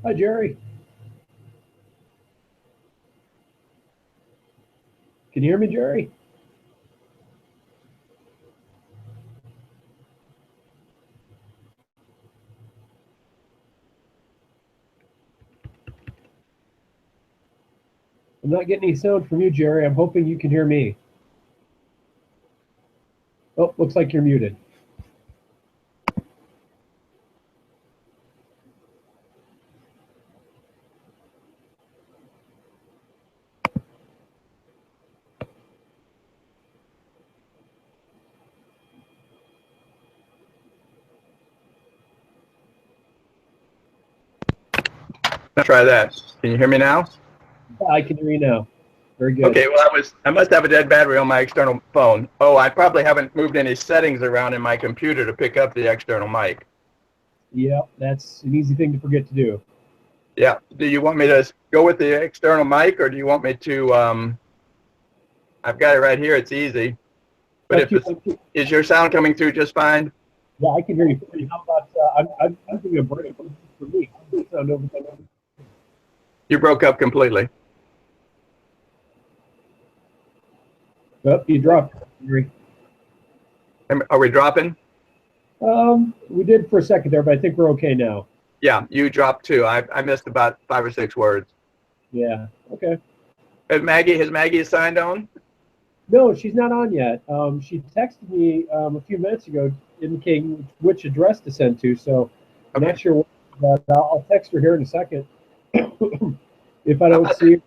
Hi, Jerry. Can you hear me, Jerry? I'm not getting any sound from you, Jerry. I'm hoping you can hear me. Oh, looks like you're muted. Let's try that. Can you hear me now? Yeah, I can hear you now. Very good. Okay, well, I must have a dead battery on my external phone. Oh, I probably haven't moved any settings around in my computer to pick up the external mic. Yeah, that's an easy thing to forget to do. Yeah. Do you want me to go with the external mic, or do you want me to, I've got it right here, it's easy. But is your sound coming through just fine? Yeah, I can hear you. How about, I'm doing a break for me. You broke up completely. Oh, you dropped, Jerry. Are we dropping? We did for a second there, but I think we're okay now. Yeah, you dropped too. I missed about 5 or 6 words. Yeah, okay. Has Maggie signed on? No, she's not on yet. She texted me a few minutes ago indicating which address to send to, so I'm not sure what, but I'll text her here in a second. If I don't see her.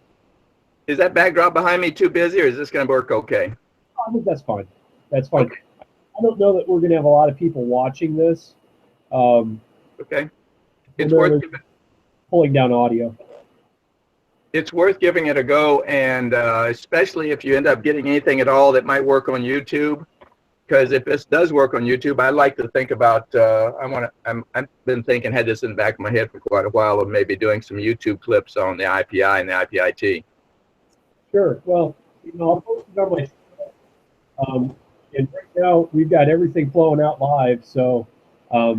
Is that backdrop behind me too busy, or is this going to work okay? I think that's fine. That's fine. Okay. I don't know that we're going to have a lot of people watching this. Okay. It's worth pulling down audio. It's worth giving it a go, and especially if you end up getting anything at all that might work on YouTube. Because if this does work on YouTube, I like to think about. I've been thinking, had this in the back of my head for quite a while, of maybe doing some YouTube clips on the IPI and the IPIT. Sure. Well, I'll post it on my channel. And right now we've got everything flowing out live, so I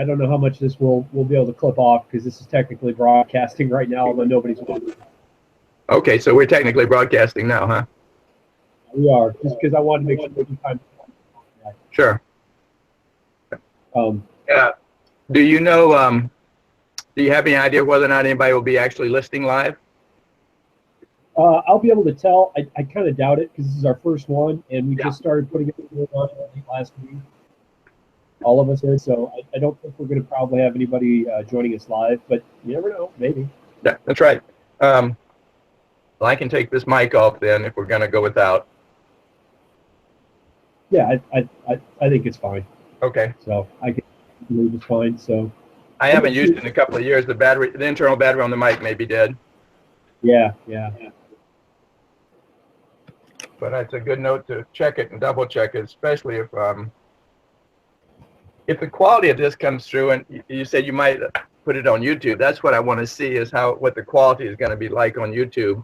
don't know how much this we'll be able to clip off because this is technically broadcasting right now, although nobody's watching. Okay, so we're technically broadcasting now, huh? We are, just because I wanted to make sure we time. Sure. Do you know? Do you have any idea whether or not anybody will be actually listening live? I'll be able to tell. I kind of doubt it because this is our first one, and we just started putting it on last week. All of us did, so I don't think we're going to probably have anybody joining us live, but you never know, maybe. Yeah, that's right. Well, I can take this mic off then if we're going to go without. Yeah, I think it's fine. Okay. So I can believe it's fine. So I haven't used it in a couple of years. The internal battery on the mic may be dead. Yeah. But it's a good note to check it and double check it, especially if the quality of this comes through, and you said you might put it on YouTube. That's what I want to see, is what the quality is going to be like on YouTube,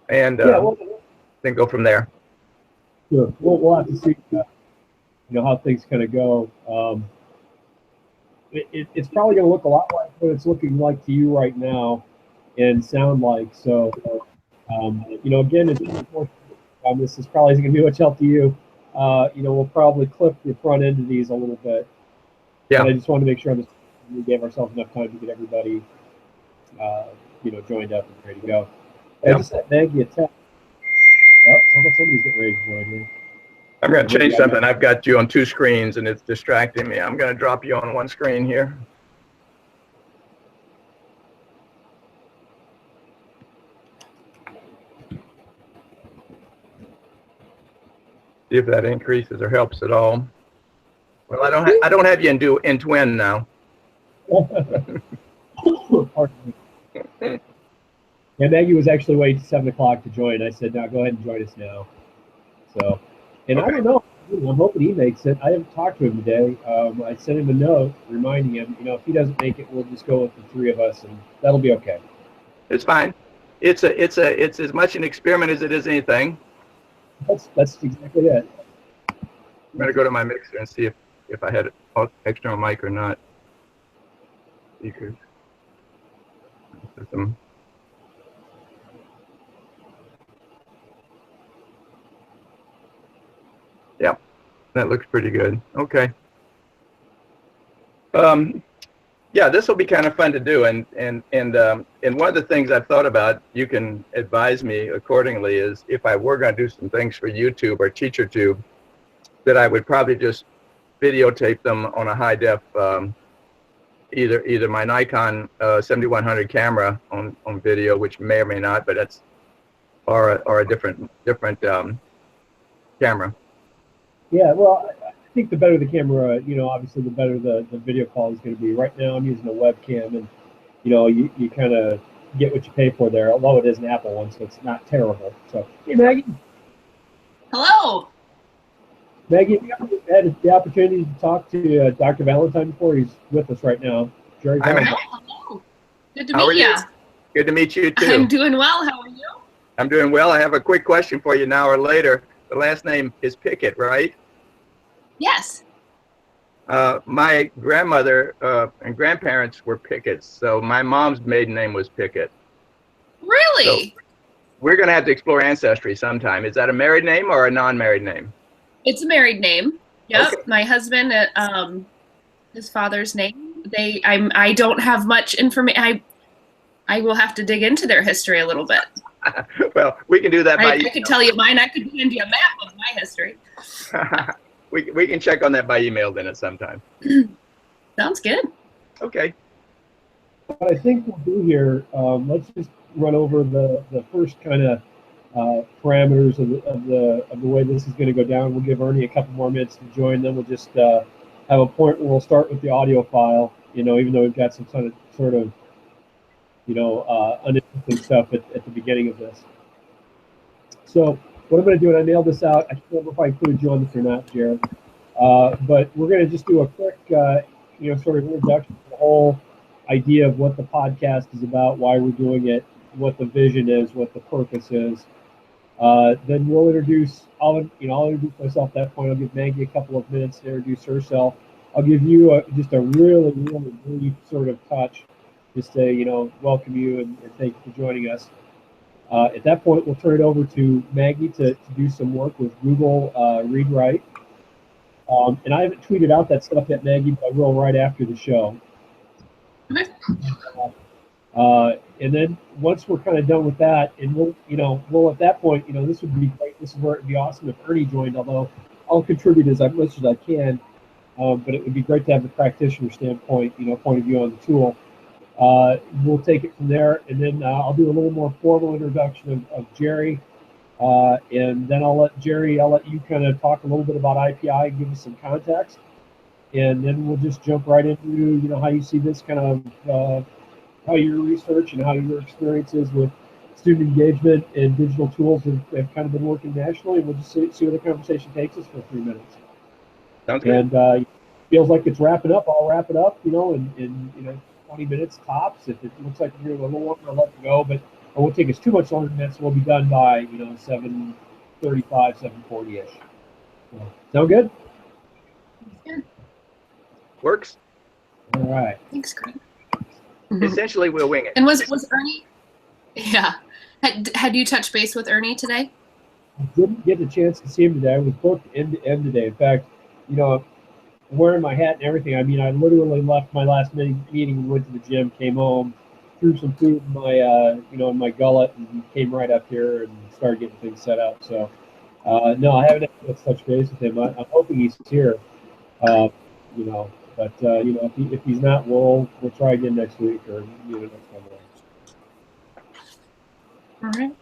and then go from there. Sure. We'll have to see, how things kind of go. It's probably going to look a lot like what it's looking like to you right now, and sound like. So, again, this is probably isn't going to be much help to you. We'll probably clip the front end of these a little bit. Yeah. But I just wanted to make sure we gave ourselves enough time to get everybody, joined up and ready to go. I just sent Maggie a text. Oh, somebody's getting ready to join me. I'm going to change something. I've got you on 2 screens, and it's distracting me. I'm going to drop you on 1 screen here. See if that increases or helps at all. Well, I don't have you in twin now. Yeah, Maggie was actually waiting 7 o'clock to join. I said, "No, go ahead and join us now." So, and I don't know. I'm hoping he makes it. I haven't talked to him today. I sent him a note reminding him. If he doesn't make it, we'll just go with the 3 of us, and that'll be okay. It's fine. It's as much an experiment as it is anything. That's exactly it. I'm going to go to my mixer and see if I had an external mic or not. Speakers. Some, yeah, that looks pretty good. Okay. Yeah, this will be kind of fun to do, and one of the things I've thought about, you can advise me accordingly, is if I were going to do some things for YouTube or TeacherTube, that I would probably just videotape them on a high def, either my Nikon 7100 camera on video, which may or may not, but that's or a different camera. Yeah, well, I think the better the camera, obviously the better the video call is going to be. Right now, I'm using a webcam, and you kind of get what you pay for there. Although it is an Apple one, so it's not terrible. So, hey, Maggie. Hello. Maggie, have you had the opportunity to talk to Dr. Valentine before? He's with us right now. Jerry Valentine. Hello. Good to meet you. Good to meet you too. I'm doing well. How are you? I'm doing well. I have a quick question for you now or later. The last name is Pickett, right? Yes. My grandmother and grandparents were Picketts, so my mom's maiden name was Pickett. Really? So we're going to have to explore ancestry sometime. Is that a married name or a non-married name? It's a married name. Yep. Okay. My husband, his father's name. I don't have much information. I will have to dig into their history a little bit. Well, we can do that by I could tell you mine. I could hand you a map of my history. we can check on that by email then at some time. Sounds good. Okay. What I think we'll do here, let's just run over the first kind of parameters of the way this is going to go down. We'll give Ernie a couple more minutes to join. Then we'll just have a point where we'll start with the audio file. Even though we've got some sort of uninteresting stuff at the beginning of this. So what I'm going to do, and I nailed this out. I can't remember if I included you on this or not, Jared. But we're going to just do a quick, sort of introduction to the whole idea of what the podcast is about, why we're doing it, what the vision is, what the purpose is. Then we'll introduce. I'll introduce myself at that point. I'll give Maggie a couple of minutes to introduce herself. I'll give you just a really, really brief sort of touch. Just say, welcome you and thank you for joining us. At that point, we'll turn it over to Maggie to do some work with Google Read&Write. And I haven't tweeted out that stuff yet, Maggie, but I will right after the show. Okay. And then once we're kind of done with that, and we'll at that point, this would be great. This is where it'd be awesome if Ernie joined, although I'll contribute as much as I can. But it would be great to have the practitioner standpoint, point of view on the tool. We'll take it from there, and then I'll do a little more formal introduction of Jerry, and then I'll let you kind of talk a little bit about IPI and give us some context, and then we'll just jump right into how you see this kind of how your research and how your experiences with student engagement and digital tools have kind of been working nationally. We'll just see where the conversation takes us for 3 minutes. Sounds good. And feels like it's wrapping up. I'll wrap it up, in 20 minutes tops. If it looks like you're a little longer, I'll let you go, but it won't take us too much longer than that, so we'll be done by 7:35, 7:40ish. Sound good? Good. Works. All right. Thanks, Greg. Essentially, we'll wing it. And was Ernie? Yeah. Had you touched base with Ernie today? I didn't get the chance to see him today. I was booked end to end today. In fact, I'm wearing my hat and everything. I mean, I literally left my last meeting, went to the gym, came home, threw some food in my, in my gullet, and came right up here and started getting things set up. So, no, I haven't had to touch base with him. I'm hoping he's here, but if he's not, we'll try again next week or next Monday. All right.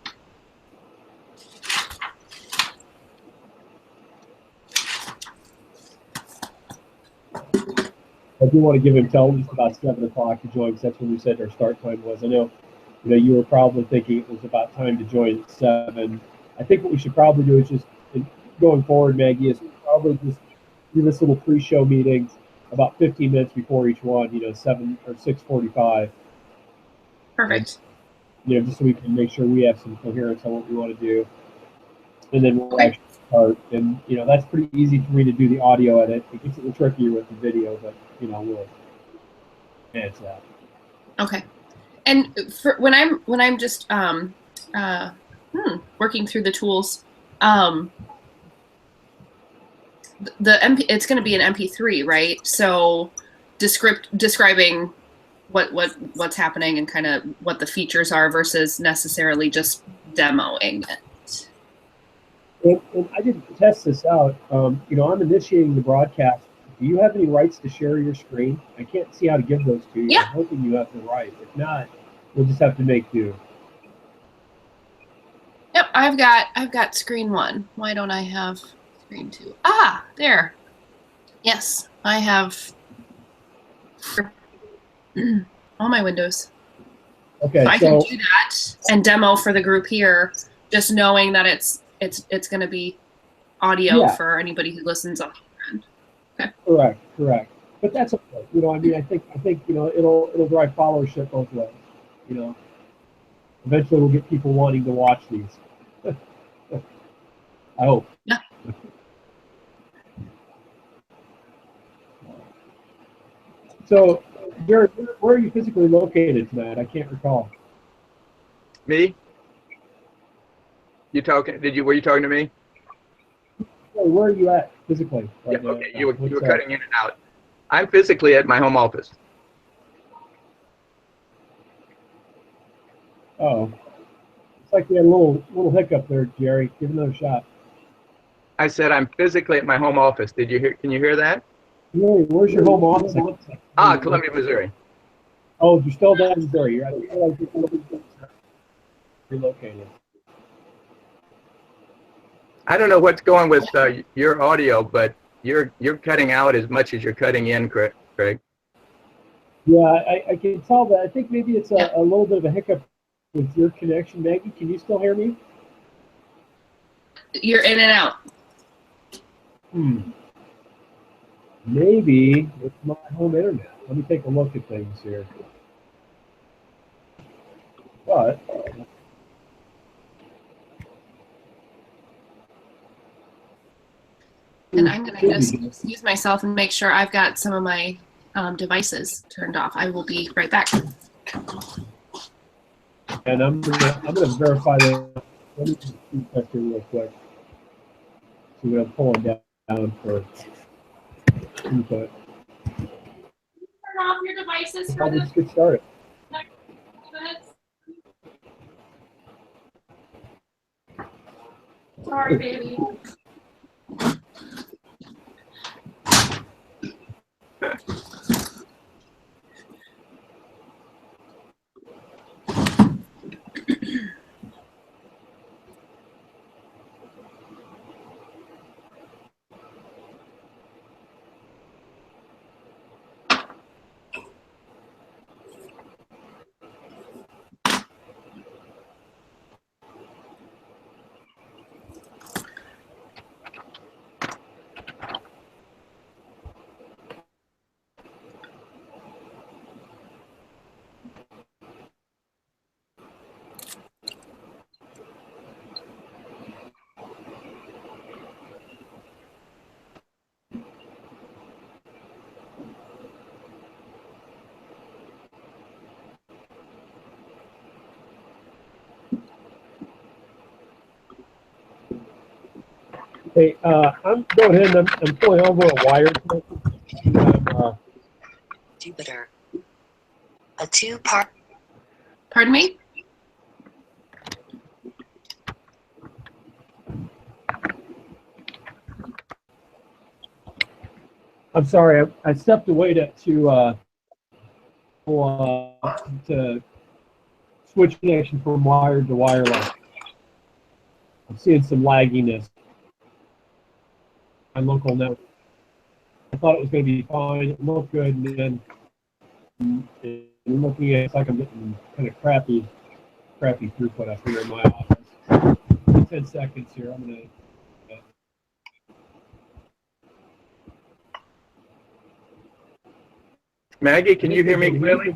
I do want to give him till just about 7 o'clock to join, because that's when we said our start time was. I know, you were probably thinking it was about time to join at 7. I think what we should probably do is just, going forward, Maggie, is probably just do this little pre-show meeting about 15 minutes before each one, 7 or 6:45. Perfect. Just so we can make sure we have some coherence on what we want to do. And then we'll actually start. And, that's pretty easy for me to do the audio edit. It gets a little trickier with the video, but, we'll manage that. Okay. And for when I'm just working through the tools, it's going to be an MP3, right? So describing what's happening and kind of what the features are versus necessarily just demoing it. And I didn't test this out. I'm initiating the broadcast. Do you have any rights to share your screen? I can't see how to give those to you. Yeah. I'm hoping you have the right. If not, we'll just have to make do. Yep, I've got screen 1. Why don't I have screen 2? Ah, there. Yes, I have all my windows. Okay, so I can do that and demo for the group here, just knowing that it's going to be audio for anybody who listens on the end. Okay. Correct. But that's okay. I think it'll drive followership both ways. Eventually we'll get people wanting to watch these. I hope. Yeah. So, Jared, where are you physically located tonight? I can't recall. Me? Were you talking to me? Where are you at physically? Yeah, okay, you were cutting in and out. I'm physically at my home office. Oh. It's like we had a little hiccup there, Jerry. Give it another shot. I said I'm physically at my home office. Did you hear? Can you hear that? Jerry, where's your home office? Columbia, Missouri. Oh, you're still down in Missouri. You're relocated. I don't know what's going with your audio, but you're cutting out as much as you're cutting in, Craig. Yeah, I can tell that. I think maybe it's a little bit of a hiccup with your connection. Maggie, can you still hear me? You're in and out. Maybe it's my home internet. Let me take a look at things here. But and I'm going to just excuse myself and make sure I've got some of my devices turned off. I will be right back. And I'm gonna verify that. Let me just test it real quick. So we're gonna pull it down for input. Turn off your devices for I'll just get started. next minutes. Sorry, baby. Hey, I'm going ahead and I'm pulling over a wire connection. Jupiter. A 2-part. Pardon me? I'm sorry, I stepped away to switch connection from wired to wireless. I'm seeing some lagginess on local network. I thought it was going to be fine. It looked good, and then looking at it, it's like I'm getting kind of crappy throughput up here in my office. 10 seconds here. I'm going to. Maggie, can you hear me clearly?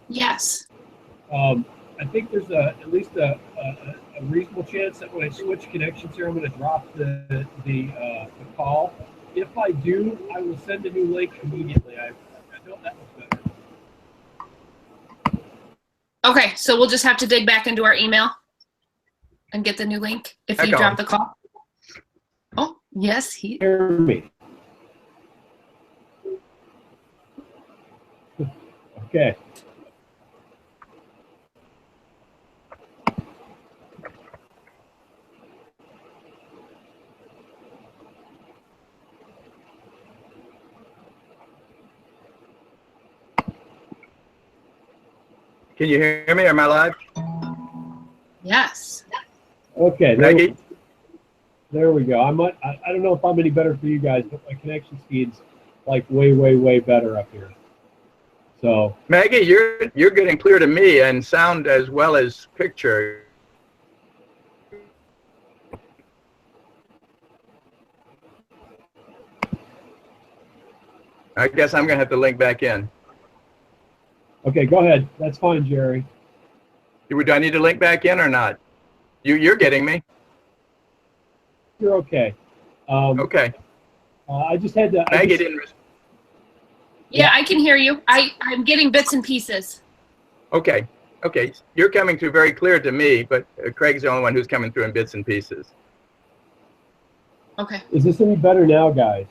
Yes. I think there's at least a reasonable chance that when I switch connections here, I'm going to drop the call. If I do, I will send a new link immediately. I know that was better. Okay, so we'll just have to dig back into our email and get the new link if you Heck drop on. the call. Oh, yes, he. Hear me. Okay. Can you hear me? Am I live? Yes. Okay. Maggie? There we go. I don't know if I'm any better for you guys, but my connection speed's like way better up here. So Maggie, you're getting clear to me and sound as well as picture. I guess I'm gonna have to link back in. okay, go ahead. That's fine, Jerry. Do I need to link back in or not? You're getting me? You're okay. Okay. I just had to. Maggie didn't. Yeah, I can hear you. I'm getting bits and pieces. Okay. Okay. You're coming through very clear to me, but Craig's the only one who's coming through in bits and pieces. Okay. Is this any better now, guys?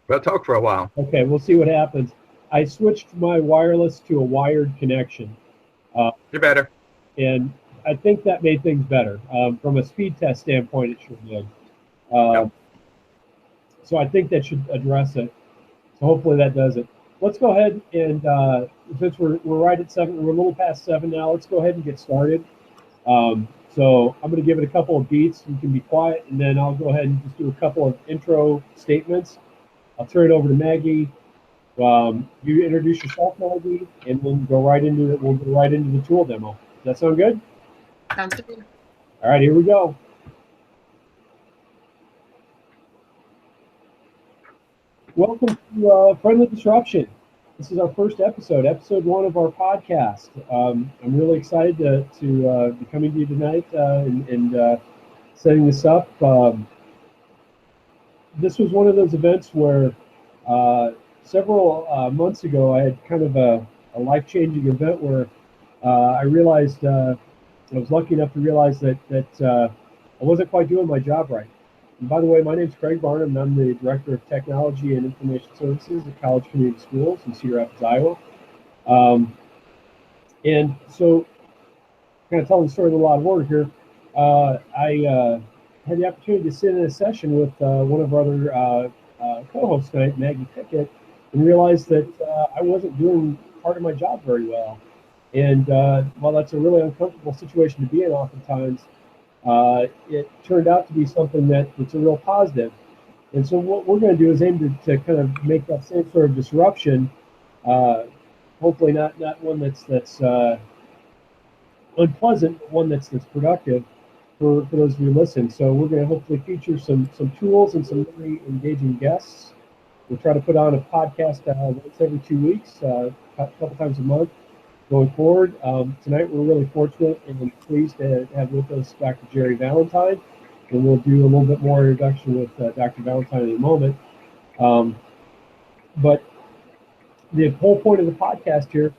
We'll talk for a while. Okay, we'll see what happens. I switched my wireless to a wired connection, You're better. and I think that made things better. From a speed test standpoint, it sure did. Yep. So I think that should address it. So hopefully that does it. Let's go ahead and since we're right at 7, we're a little past 7 now. Let's go ahead and get started. So I'm going to give it a couple of beats. You can be quiet, and then I'll go ahead and just do a couple of intro statements. I'll turn it over to Maggie. You introduce yourself, Maggie, and then go right into it. We'll go right into the tool demo. Does that sound good? Sounds good. All right, here we go. Welcome to Friendly Disruption. This is our first episode 1 of our podcast. I'm really excited to be coming to you tonight and setting this up. This was one of those events where several months ago I had kind of a life-changing event where I realized I was lucky enough to realize that I wasn't quite doing my job right. And by the way, my name is Craig Barnum, and I'm the Director of Technology and Information Services at College Community Schools in Cedar Rapids, Iowa. And so, kind of telling the story in a lot of order here, I had the opportunity to sit in a session with one of our other co-hosts tonight, Maggie Pickett, and realized that I wasn't doing part of my job very well. And while that's a really uncomfortable situation to be in oftentimes, it turned out to be something that's a real positive. And so what we're going to do is aim to kind of make that same sort of disruption, hopefully not one that's unpleasant, but one that's productive for those of you who listen. So we're going to hopefully feature some tools and some very engaging guests. We'll try to put on a podcast once every 2 weeks, a couple times a month. Going forward, tonight we're really fortunate and pleased to have with us Dr. Jerry Valentine, and we'll do a little bit more introduction with Dr. Valentine in a moment. But the whole point of the podcast here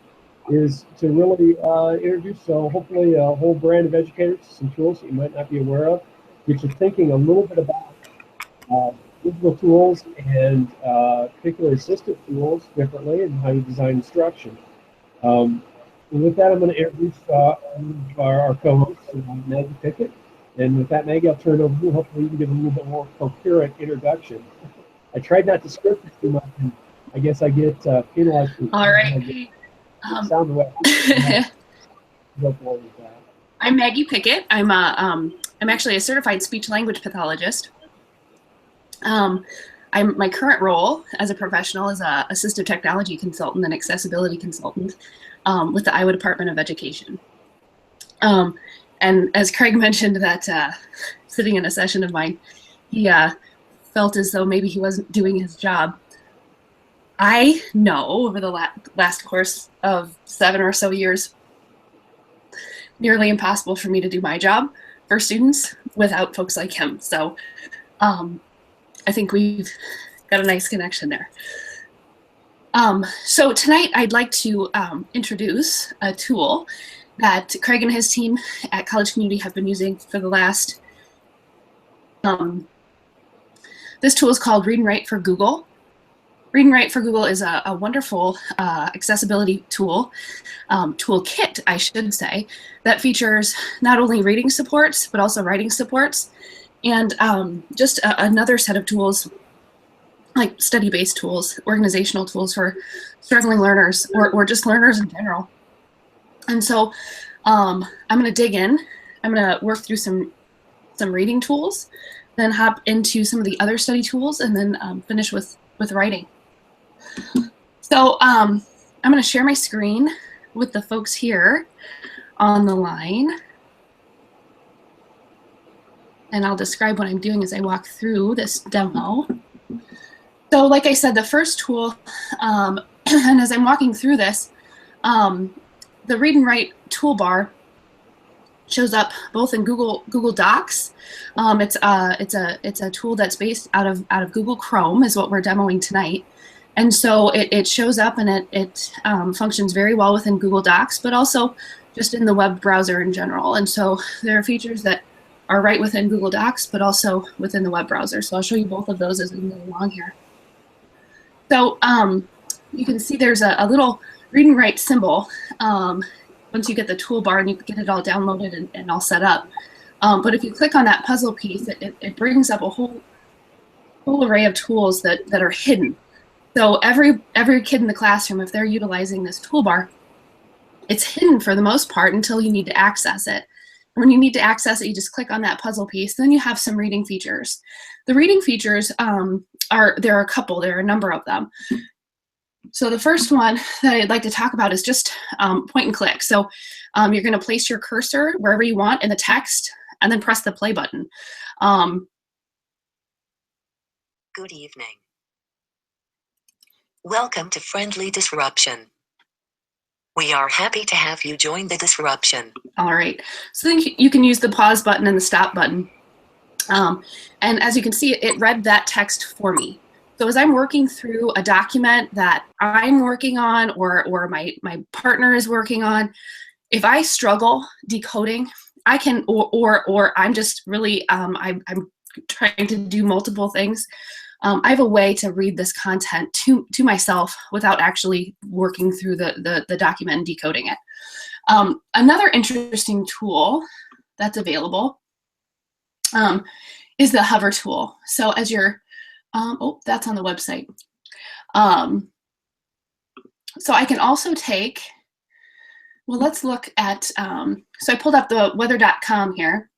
is to really introduce, hopefully, a whole brand of educators, some tools that you might not be aware of, get you thinking a little bit about digital tools and particularly assistive tools differently and how you design instruction. And with that, I'm going to introduce our co-host, Maggie Pickett. And with that, Maggie, I'll turn it over to you. Hopefully, you can give a little bit more coherent introduction. I tried not to script it too much, and I guess I get penalized. All right. Sound the way. I'm Maggie Pickett. I'm actually a certified speech language pathologist. My current role as a professional is a assistive technology consultant and accessibility consultant with the Iowa Department of Education. And as Craig mentioned that sitting in a session of mine, he felt as though maybe he wasn't doing his job. I know over the last course of 7 or so years, nearly impossible for me to do my job for students without folks like him. So I think we've got a nice connection there. So tonight I'd like to introduce a tool that Craig and his team at College Community have been using for the last, this tool is called Read&Write for Google. Read&Write for Google is a wonderful accessibility tool, toolkit, I should say, that features not only reading supports, but also writing supports, and just another set of tools like study-based tools, organizational tools for struggling learners or just learners in general. And so I'm going to dig in. I'm going to work through some reading tools, then hop into some of the other study tools, and then finish with writing. So I'm going to share my screen with the folks here on the line. And I'll describe what I'm doing as I walk through this demo. So like I said, the first tool, and as I'm walking through this, the Read&Write toolbar shows up both in Google Docs. It's a tool that's based out of Google Chrome, is what we're demoing tonight. And so it shows up and it functions very well within Google Docs, but also just in the web browser in general. And so there are features that are right within Google Docs, but also within the web browser. So I'll show you both of those as we move along here. So you can see there's a little Read&Write symbol once you get the toolbar and you get it all downloaded and all set up. But if you click on that puzzle piece, it brings up a whole array of tools that are hidden. So every kid in the classroom, if they're utilizing this toolbar, it's hidden for the most part until you need to access it. When you need to access it, you just click on that puzzle piece. Then you have some reading features. The reading features there are a couple. There are a number of them. So the first one that I'd like to talk about is just point and click. So you're going to place your cursor wherever you want in the text, and then press the play button. Good evening. Welcome to Friendly Disruption. We are happy to have you join the disruption. All right. So then you can use the pause button and the stop button. And as you can see, it read that text for me. So as I'm working through a document that I'm working on or my partner is working on, if I struggle decoding, I can, or I'm just really, I'm trying to do multiple things, I have a way to read this content to myself without actually working through the document and decoding it. Another interesting tool that's available is the hover tool. So as you're, oh, that's on the website. So I can also take, well, let's look at, so I pulled up the weather.com here,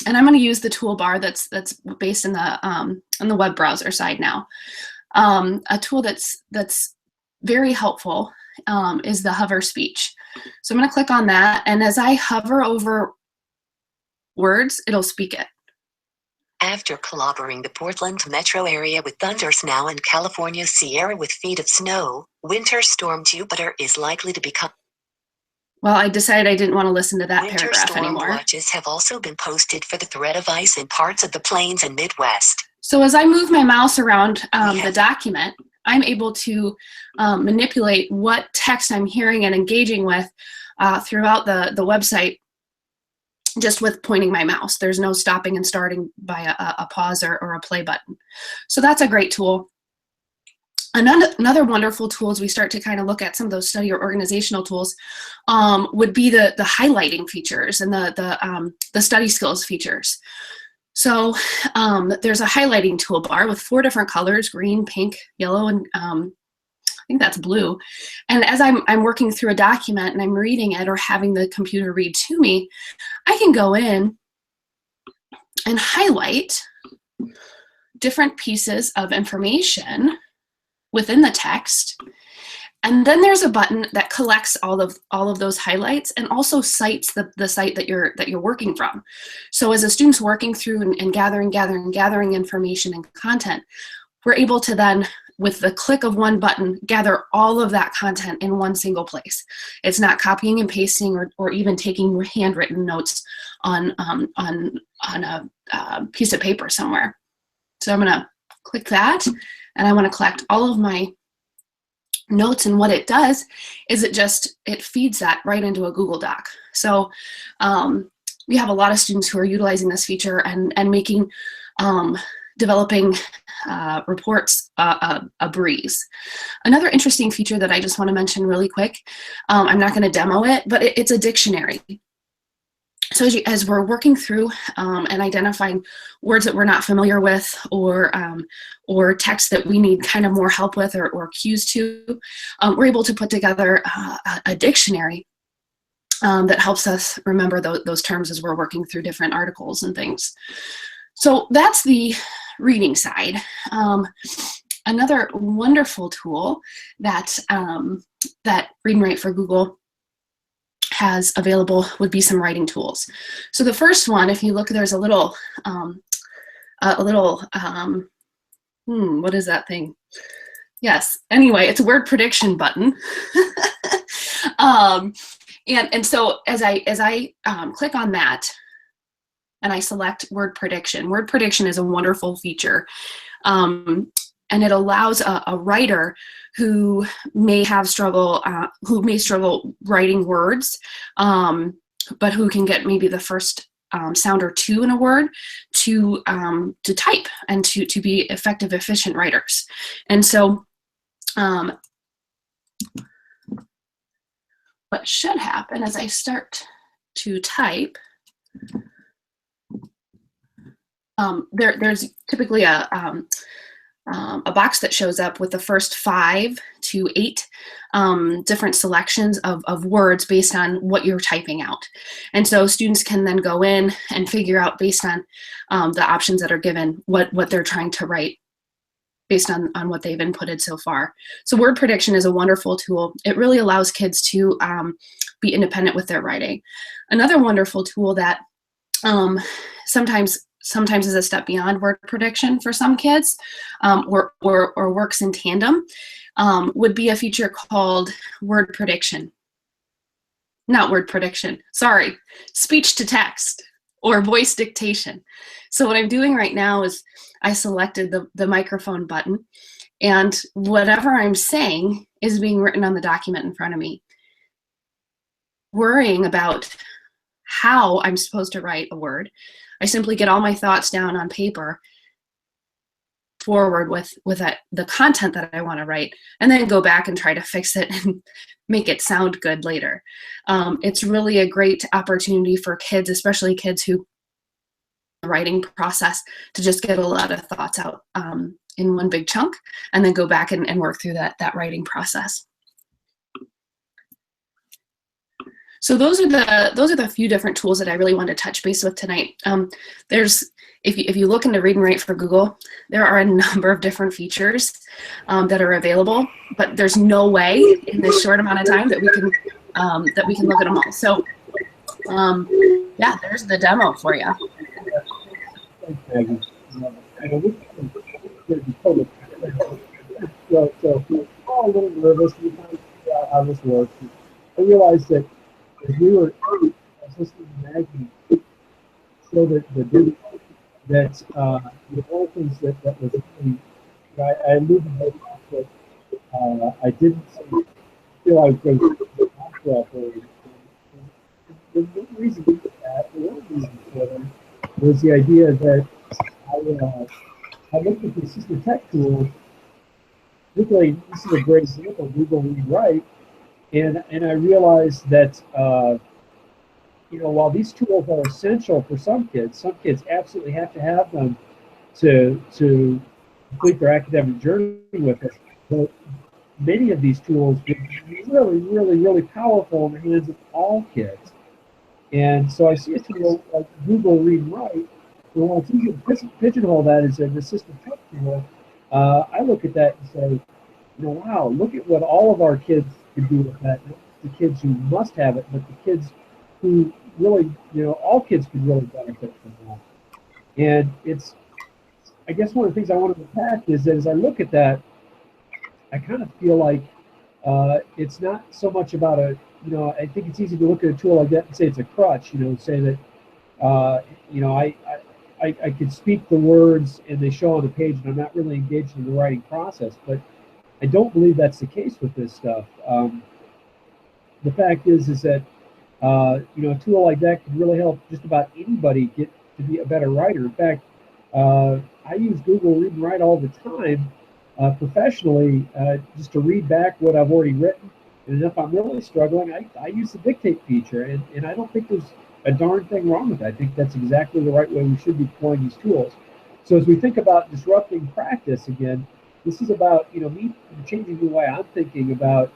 and I'm going to use the toolbar that's based in the web browser side now. A tool that's very helpful is the hover speech. So I'm going to click on that, and as I hover over words, it'll speak it. After clobbering the Portland metro area with thunders now and California's Sierra with feet of snow, winter storm Jupiter is likely to become. Well, I decided I didn't want to listen to that Winter paragraph storm anymore. watches have also been posted for the threat of ice in parts of the plains and Midwest. So as I move my mouse around the document, I'm able to manipulate what text I'm hearing and engaging with throughout the website just with pointing my mouse. There's no stopping and starting by a pause or a play button. So that's a great tool. Another wonderful tool as we start to kind of look at some of those study or organizational tools would be the highlighting features and the study skills features. So there's a highlighting toolbar with 4 different colors: green, pink, yellow, and I think that's blue. And as I'm working through a document and I'm reading it or having the computer read to me, I can go in and highlight different pieces of information within the text. And then there's a button that collects all of those highlights and also cites the site that you're working from. So as a student's working through and gathering information and content, we're able to then, with the click of one button, gather all of that content in one single place. It's not copying and pasting or even taking handwritten notes on a piece of paper somewhere. So I'm gonna click that, and I wanna collect all of my notes, and what it does is it feeds that right into a Google Doc. So we have a lot of students who are utilizing this feature and making developing reports a breeze. Another interesting feature that I just want to mention really quick, I'm not going to demo it, but it's a dictionary. So as we're working through and identifying words that we're not familiar with, or text that we need kind of more help with, or cues to, we're able to put together a dictionary that helps us remember those terms as we're working through different articles and things. So that's the reading side. Another wonderful tool that Read&Write for Google has available would be some writing tools. So the first one, if you look, there's a little what is that thing? Yes. Anyway, it's a word prediction button. And so as I click on that and I select word prediction. Word prediction is a wonderful feature. And it allows a writer who may struggle writing words, but who can get maybe the first sound or two in a word to type and to be effective, efficient writers. And so what should happen as I start to type, there's typically a box that shows up with the first 5 to 8 different selections of words based on what you're typing out. And so students can then go in and figure out, based on the options that are given, what they're trying to write based on what they've inputted so far. So word prediction is a wonderful tool. It really allows kids to be independent with their writing. Another wonderful tool that sometimes is a step beyond word prediction for some kids, or works in tandem, would be a feature called word prediction. Not word prediction, sorry, speech to text or voice dictation. So what I'm doing right now is I selected the microphone button, and whatever I'm saying is being written on the document in front of me. Worrying about how I'm supposed to write a word, I simply get all my thoughts down on paper, forward with the content that I want to write, and then go back and try to fix it and make it sound good later. It's really a great opportunity for kids, especially kids who the writing process, to just get a lot of thoughts out in one big chunk, and then go back and work through that writing process. So those are the few different tools that I really wanted to touch base with tonight. If you look into Read&Write for Google, there are a number of different features that are available, but there's no way in this short amount of time that we can look at them all. So yeah, there's the demo for you. Thanks, Maggie. So we're all a little nervous. We kind of figure out how this works. I realized that as we were listening to Maggie, so that one of the things that was really, I alluded to that I didn't feel I was going to talk about the reason for that, the one reason for that, was the idea that I looked at the assistive tech tool. Particularly, this is a great example, Google Read&Write, and I realized that while these tools are essential for some kids absolutely have to have them to complete their academic journey with us. But many of these tools can be really, really, really powerful in the hands of all kids. And so I see a tool like Google Read&Write, and when it's easy to pigeonhole that as an assistive tech tool, I look at that and say, wow, look at what all of our kids can do with that. Not the kids who must have it, but the kids who really, all kids can really benefit from that. And it's, I guess one of the things I want to attack is that as I look at that, I kind of feel like it's not so much about I think it's easy to look at a tool like that and say it's a crutch, say that, I could speak the words and they show on the page and I'm not really engaged in the writing process. But I don't believe that's the case with this stuff. The fact is that a tool like that could really help just about anybody get to be a better writer. In fact, I use Google Read and Write all the time professionally, just to read back what I've already written. And if I'm really struggling, I use the dictate feature, and I don't think there's a darn thing wrong with that. I think that's exactly the right way we should be deploying these tools. So as we think about disrupting practice again, this is about me changing the way I'm thinking about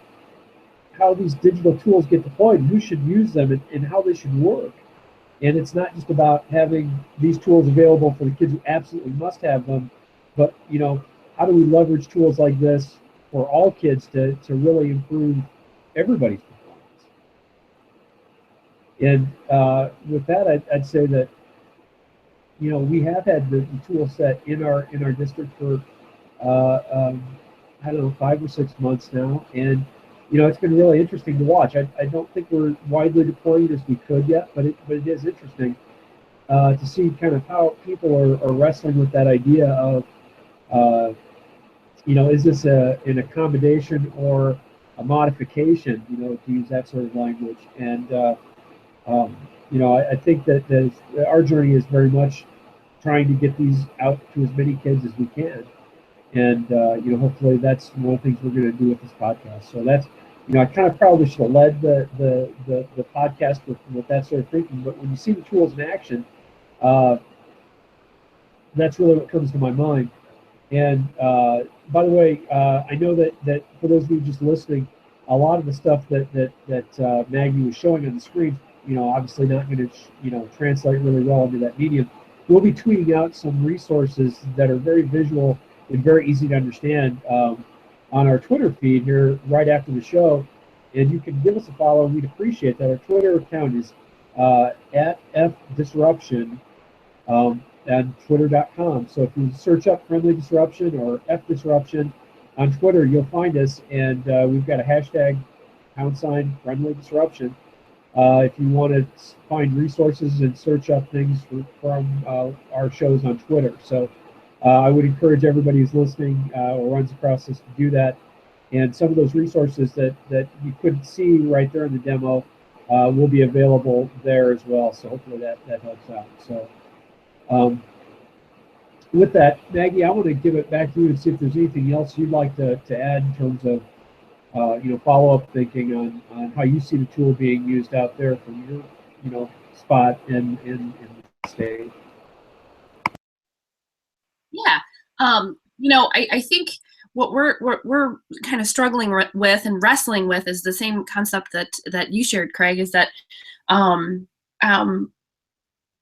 how these digital tools get deployed, who should use them, and how they should work. And it's not just about having these tools available for the kids who absolutely must have them, but how do we leverage tools like this for all kids to really improve everybody's performance? And with that, I'd say that we have had the tool set in our district for I don't know, 5 or 6 months now, and it's been really interesting to watch. I don't think we're widely deployed as we could yet, but it is interesting to see kind of how people are wrestling with that idea of is this an accommodation or a modification, to use that sort of language. And I think that our journey is very much trying to get these out to as many kids as we can. And, hopefully that's one of the things we're going to do with this podcast. So that's, I kind of probably should have led the podcast with that sort of thinking. But when you see the tools in action, that's really what comes to my mind. And by the way, I know that for those of you just listening, a lot of the stuff that Maggie was showing on the screen, obviously not going to, translate really well into that medium. We'll be tweeting out some resources that are very visual and very easy to understand on our Twitter feed here right after the show. And you can give us a follow. We'd appreciate that. Our Twitter account is at FDisruption on Twitter.com. So if you search up Friendly Disruption or FDisruption on Twitter, you'll find us. And we've got a hashtag # Friendly Disruption. If you want to find resources and search up things from our shows on Twitter. So I would encourage everybody who's listening or runs across this to do that. And some of those resources that you couldn't see right there in the demo will be available there as well. So hopefully that helps out. So with that, Maggie, I want to give it back to you and see if there's anything else you'd like to add in terms of follow-up thinking on how you see the tool being used out there from your spot in the state. Yeah, I think what we're kind of struggling with and wrestling with is the same concept that you shared, Craig. Is that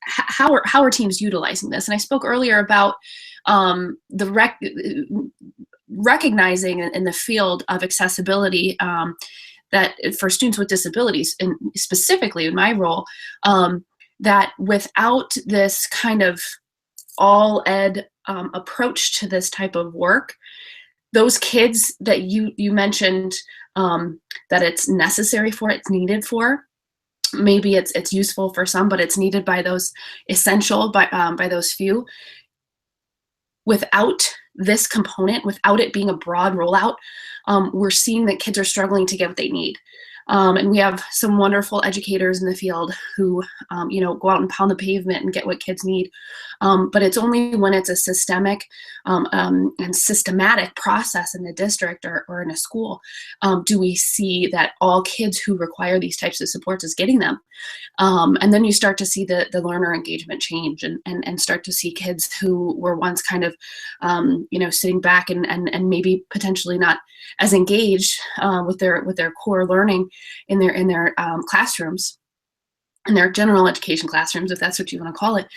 how are teams utilizing this? And I spoke earlier about recognizing in the field of accessibility that for students with disabilities, and specifically in my role, that without this kind of all ed approach to this type of work, those kids that you mentioned that it's necessary for, it's needed for, maybe it's useful for some, but it's needed by those essential by those few. Without this component, without it being a broad rollout, we're seeing that kids are struggling to get what they need. And we have some wonderful educators in the field who, go out and pound the pavement and get what kids need. But it's only when it's a systemic and systematic process in the district or in a school do we see that all kids who require these types of supports is getting them. And then you start to see the learner engagement change and start to see kids who were once kind of, sitting back and maybe potentially not as engaged with their core learning in their classrooms, in their general education classrooms, if that's what you want to call it,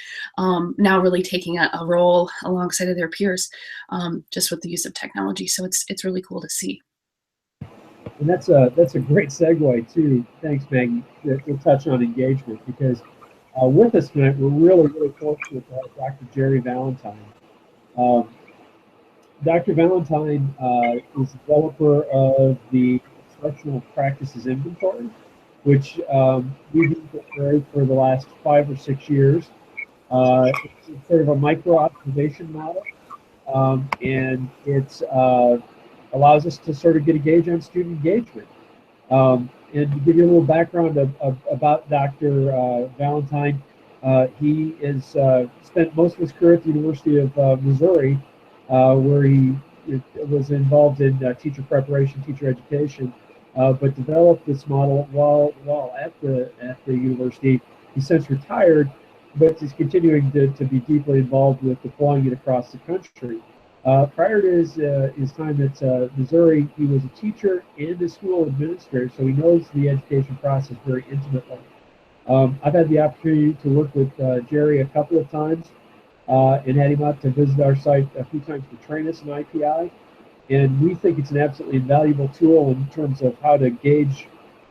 now really taking a role alongside of their peers, just with the use of technology. So it's really cool to see. And that's a great segue too. Thanks, Maggie. We'll touch on engagement because with us tonight, we're really fortunate to have Dr. Jerry Valentine. Dr. Valentine is the developer of the Instructional Practices Inventory, which we've used for the last 5 or 6 years. It's sort of a micro-observation model, and it's allows us to sort of get a gauge on student engagement. And to give you a little background about Dr. Valentine, he has spent most of his career at the University of Missouri, where he was involved in teacher preparation, teacher education, but developed this model while at the university. He's since retired, but is continuing to be deeply involved with deploying it across the country. Prior to his time at Missouri, he was a teacher and a school administrator, so he knows the education process very intimately. I've had the opportunity to work with Jerry a couple of times and had him out to visit our site a few times to train us in IPI. And we think it's an absolutely invaluable tool in terms of how to gauge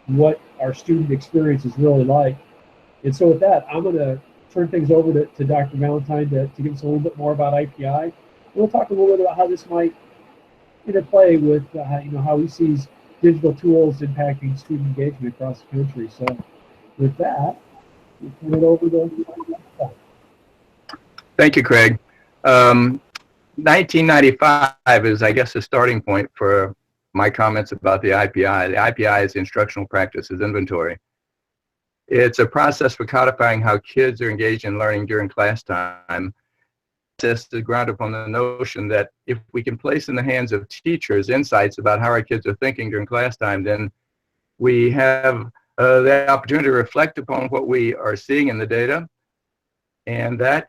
what our student experience is really like. And so with that, I'm going to turn things over to Dr. Valentine to give us a little bit more about IPI. We'll talk a little bit about how this might interplay with how he sees digital tools impacting student engagement across the country. So with that, we'll turn it over to Thank you, Craig. 1995 is, I guess, the starting point for my comments about the IPI. The IPI is the Instructional Practices Inventory. It's a process for codifying how kids are engaged in learning during class time. This is grounded upon the notion that if we can place in the hands of teachers insights about how our kids are thinking during class time, then we have the opportunity to reflect upon what we are seeing in the data, and that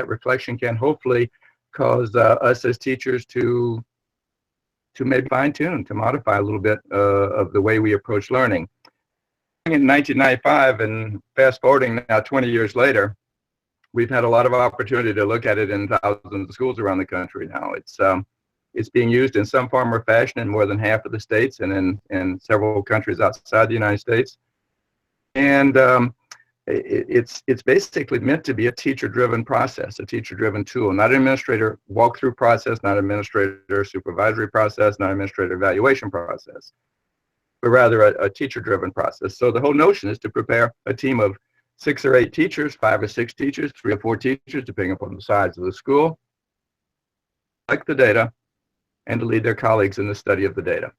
reflection can hopefully cause us as teachers to maybe fine-tune, to modify a little bit of the way we approach learning. In 1995, and fast forwarding now 20 years later, we've had a lot of opportunity to look at it in thousands of schools around the country now. It's being used in some form or fashion in more than half of the states and in several countries outside the United States. And it's basically meant to be a teacher-driven process, a teacher-driven tool, not an administrator walkthrough process, not an administrator supervisory process, not an administrator evaluation process, but rather a teacher-driven process. So the whole notion is to prepare a team of 6 or 8 teachers, 5 or 6 teachers, 3 or 4 teachers, depending upon the size of the school, collect the data, and to lead their colleagues in the study of the data.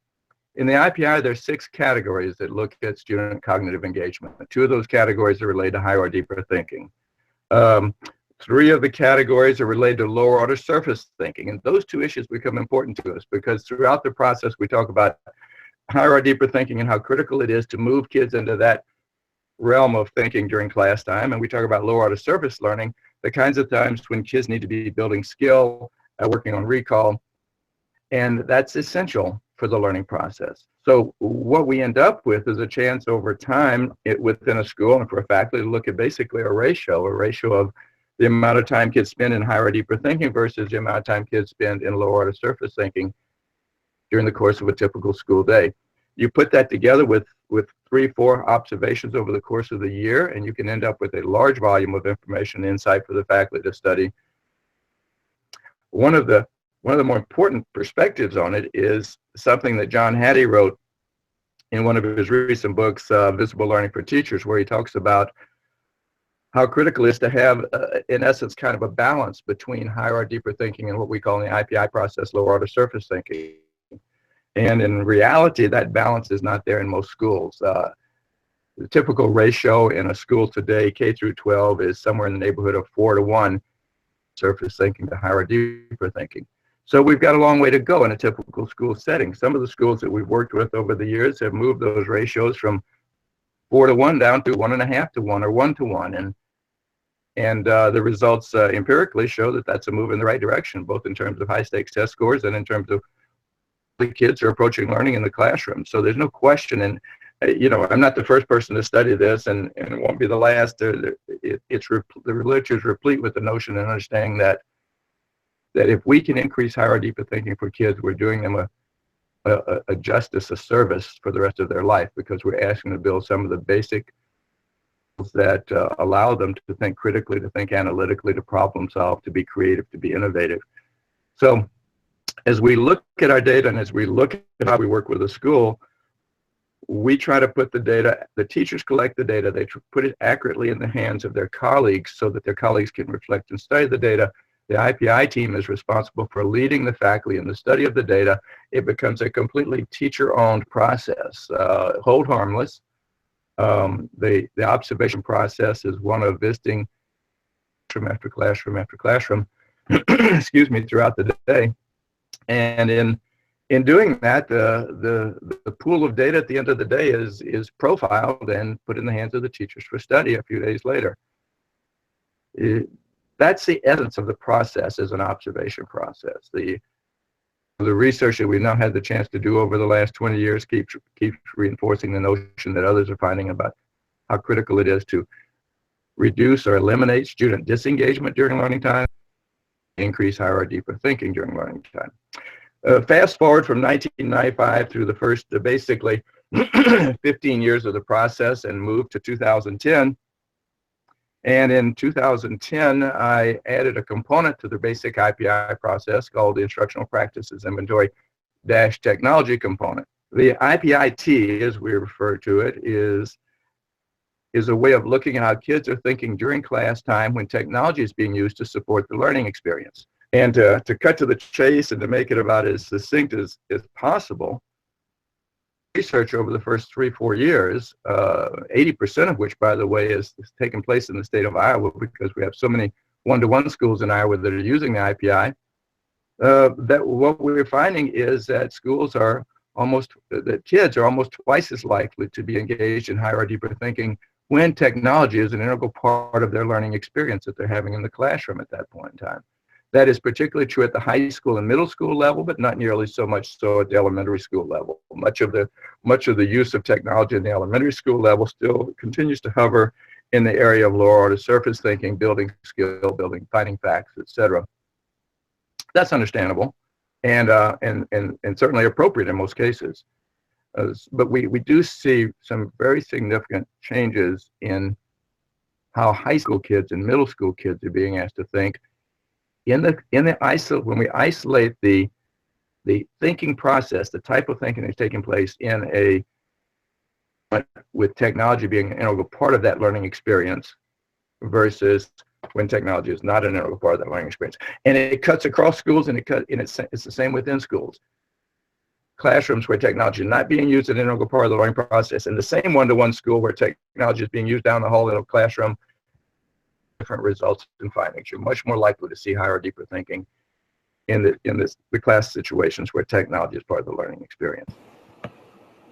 In the IPI, there are 6 categories that look at student cognitive engagement. 2 of those categories are related to higher or deeper thinking. 3 of the categories are related to lower order surface thinking, and those 2 issues become important to us because throughout the process we talk about higher or deeper thinking and how critical it is to move kids into that realm of thinking during class time, and we talk about lower order surface learning, the kinds of times when kids need to be building skill, working on recall, and that's essential for the learning process. So what we end up with is a chance over time within a school and for a faculty to look at basically a ratio of the amount of time kids spend in higher or deeper thinking versus the amount of time kids spend in lower order surface thinking during the course of a typical school day. You put that together with 3-4 observations over the course of the year, and you can end up with a large volume of information and insight for the faculty to study. One of the more important perspectives on it is something that John Hattie wrote in one of his recent books, Visible Learning for Teachers, where he talks about how critical it is to have, in essence, kind of a balance between higher or deeper thinking and what we call in the IPI process, lower order surface thinking. And in reality, that balance is not there in most schools. The typical ratio in a school today, K through 12, is somewhere in the neighborhood of 4-to-1 surface thinking to higher or deeper thinking. So we've got a long way to go in a typical school setting. Some of the schools that we've worked with over the years have moved those ratios from 4-to-1 down to 1.5-to-1 or 1-to-1. And the results empirically show that that's a move in the right direction, both in terms of high stakes test scores and in terms of the kids are approaching learning in the classroom. So there's no question, and I'm not the first person to study this, and it won't be the last. The literature is replete with the notion and understanding that if we can increase higher or deeper thinking for kids, we're doing them a justice, a service for the rest of their life, because we're asking them to build some of the basic that allow them to think critically, to think analytically, to problem solve, to be creative, to be innovative. So as we look at our data and as we look at how we work with a school, we try to put the data, the teachers collect the data, they put it accurately in the hands of their colleagues so that their colleagues can reflect and study the data, The IPI team is responsible for leading the faculty in the study of the data. It becomes a completely teacher-owned process. Hold harmless. The observation process is one of visiting classroom after classroom after classroom, excuse me, throughout the day. And in doing that, the pool of data at the end of the day is profiled and put in the hands of the teachers for study a few days later. That's the essence of the process, is an observation process. The research that we've now had the chance to do over the last 20 years keeps reinforcing the notion that others are finding about how critical it is to reduce or eliminate student disengagement during learning time, increase higher or deeper thinking during learning time. Fast forward from 1995 through the first, basically 15 years of the process, and move to 2010. And in 2010, I added a component to the basic IPI process called the Instructional Practices Inventory - Technology component. The IPIT, as we refer to it, is a way of looking at how kids are thinking during class time when technology is being used to support the learning experience. And to cut to the chase and to make it about as succinct as possible, research over the first 3-4 years, 80% of which, by the way, is taking place in the state of Iowa, because we have so many one-to-one schools in Iowa that are using the IPI, that what we're finding is that kids are almost twice as likely to be engaged in higher or deeper thinking when technology is an integral part of their learning experience that they're having in the classroom at that point in time. That is particularly true at the high school and middle school level, but not nearly so much so at the elementary school level. Much of the use of technology in the elementary school level still continues to hover in the area of lower order surface thinking, building skill, finding facts, etc. That's understandable, and certainly appropriate in most cases. But we do see some very significant changes in how high school kids and middle school kids are being asked to think. When we isolate the thinking process, the type of thinking that's taking place with technology being an integral part of that learning experience, versus when technology is not an integral part of that learning experience. And it cuts across schools, and it's the same within schools. Classrooms where technology is not being used as an integral part of the learning process, and the same one-to-one school where technology is being used down the hall in a classroom, different results and findings. You're much more likely to see higher or deeper thinking in the class situations where technology is part of the learning experience. I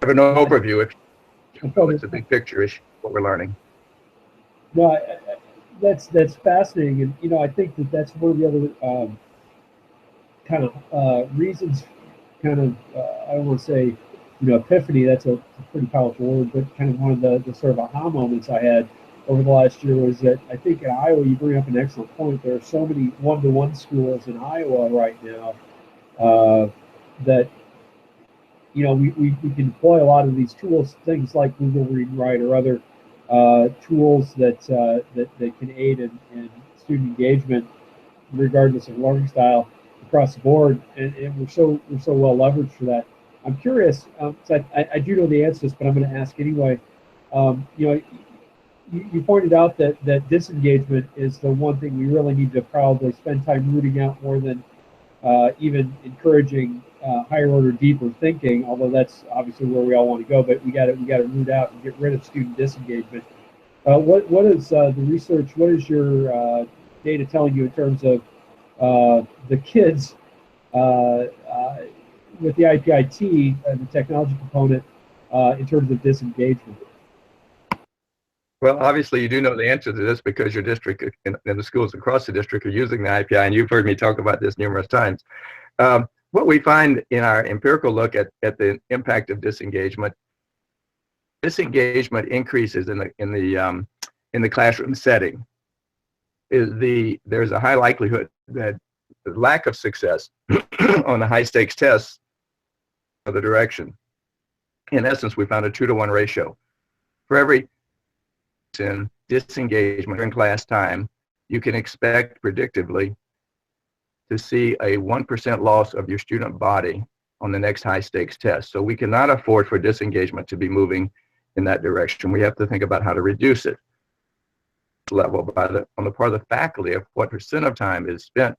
have an overview. It's a big picture issue what we're learning. No, that's fascinating, and I think that's one of the other kind of reasons. Kind of I don't want to say epiphany. That's a pretty powerful word, but kind of one of the sort of aha moments I had over the last year was that I think in Iowa, you bring up an excellent point. There are so many one-to-one schools in Iowa right now that we can deploy a lot of these tools, things like Google Read&Write or other tools that can aid in student engagement, regardless of learning style, across the board, and we're so well leveraged for that. I'm curious. So I do know the answers, but I'm going to ask anyway. You pointed out that disengagement is the one thing we really need to probably spend time rooting out more than even encouraging higher order, deeper thinking. Although that's obviously where we all want to go, but we got to root out and get rid of student disengagement. What is the research? What is your data telling you in terms of the kids with the IPIT and the technology component in terms of disengagement? Well, obviously, you do know the answer to this because your district and the schools across the district are using the IPI, and you've heard me talk about this numerous times. What we find in our empirical look at the impact of disengagement increases in the classroom setting. There's a high likelihood that the lack of success on the high stakes tests of the direction. In essence, we found a 2-to-1 ratio. For every in disengagement during class time, you can expect predictably to see a 1% loss of your student body on the next high stakes test. So we cannot afford for disengagement to be moving in that direction. We have to think about how to reduce it. level on the part of the faculty of what percent of time is spent